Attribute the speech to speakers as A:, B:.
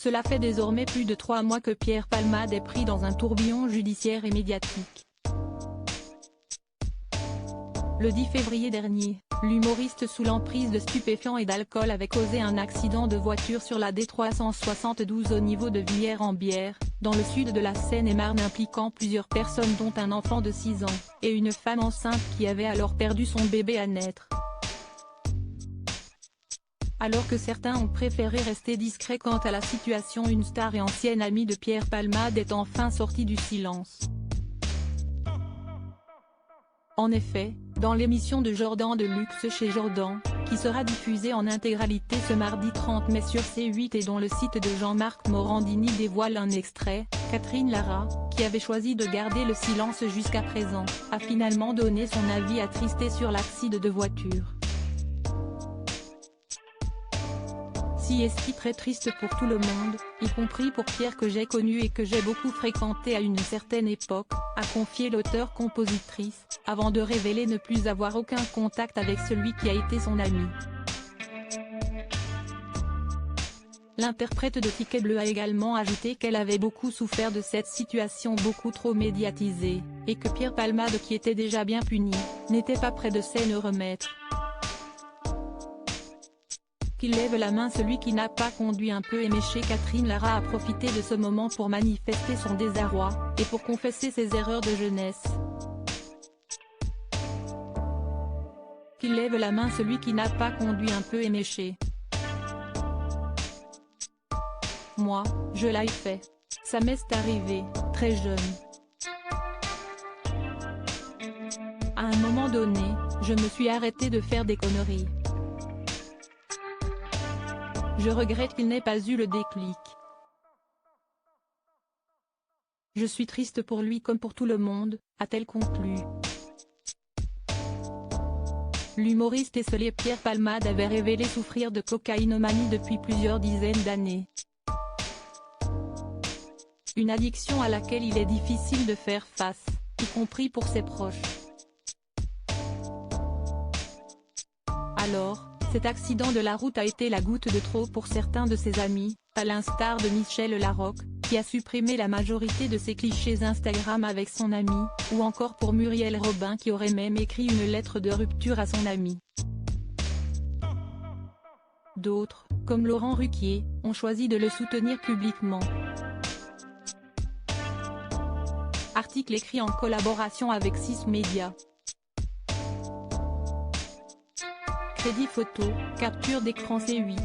A: Cela fait désormais plus de 3 mois que Pierre Palmade est pris dans un tourbillon judiciaire et médiatique. Le 10 février dernier, l'humoriste sous l'emprise de stupéfiants et d'alcool avait causé un accident de voiture sur la D372 au niveau de Villers-en-Bière, dans le sud de la Seine-et-Marne, impliquant plusieurs personnes dont un enfant de 6 ans, et une femme enceinte qui avait alors perdu son bébé à naître. Alors que certains ont préféré rester discrets quant à la situation, une star et ancienne amie de Pierre Palmade est enfin sortie du silence. En effet, dans l'émission de Jordan de Luxe chez Jordan, qui sera diffusée en intégralité ce mardi 30 mai sur C8 et dont le site de Jean-Marc Morandini dévoile un extrait, Catherine Lara, qui avait choisi de garder le silence jusqu'à présent, a finalement donné son avis attristé sur l'accident de voiture. Si est-ce très triste pour tout le monde, y compris pour Pierre que j'ai connu et que j'ai beaucoup fréquenté à une certaine époque, a confié l'auteure-compositrice, avant de révéler ne plus avoir aucun contact avec celui qui a été son ami. L'interprète de Ticket Bleu a également ajouté qu'elle avait beaucoup souffert de cette situation beaucoup trop médiatisée, et que Pierre Palmade, qui était déjà bien puni, n'était pas près de s'en remettre. Qu'il lève la main celui qui n'a pas conduit un peu éméché. Catherine Lara a profité de ce moment pour manifester son désarroi, et pour confesser ses erreurs de jeunesse. Qu'il lève la main celui qui n'a pas conduit un peu éméché. Moi, je l'ai fait. Ça m'est arrivé, très jeune. À un moment donné, je me suis arrêtée de faire des conneries. Je regrette qu'il n'ait pas eu le déclic. Je suis triste pour lui comme pour tout le monde, a-t-elle conclu. L'humoriste esseulé Pierre Palmade avait révélé souffrir de cocaïnomanie depuis plusieurs dizaines d'années. Une addiction à laquelle il est difficile de faire face, y compris pour ses proches. Alors, cet accident de la route a été la goutte de trop pour certains de ses amis, à l'instar de Michel Larocque, qui a supprimé la majorité de ses clichés Instagram avec son ami, ou encore pour Muriel Robin qui aurait même écrit une lettre de rupture à son ami. D'autres, comme Laurent Ruquier, ont choisi de le soutenir publiquement. Article écrit en collaboration avec 6 médias. Crédit photo, capture d'écran C8.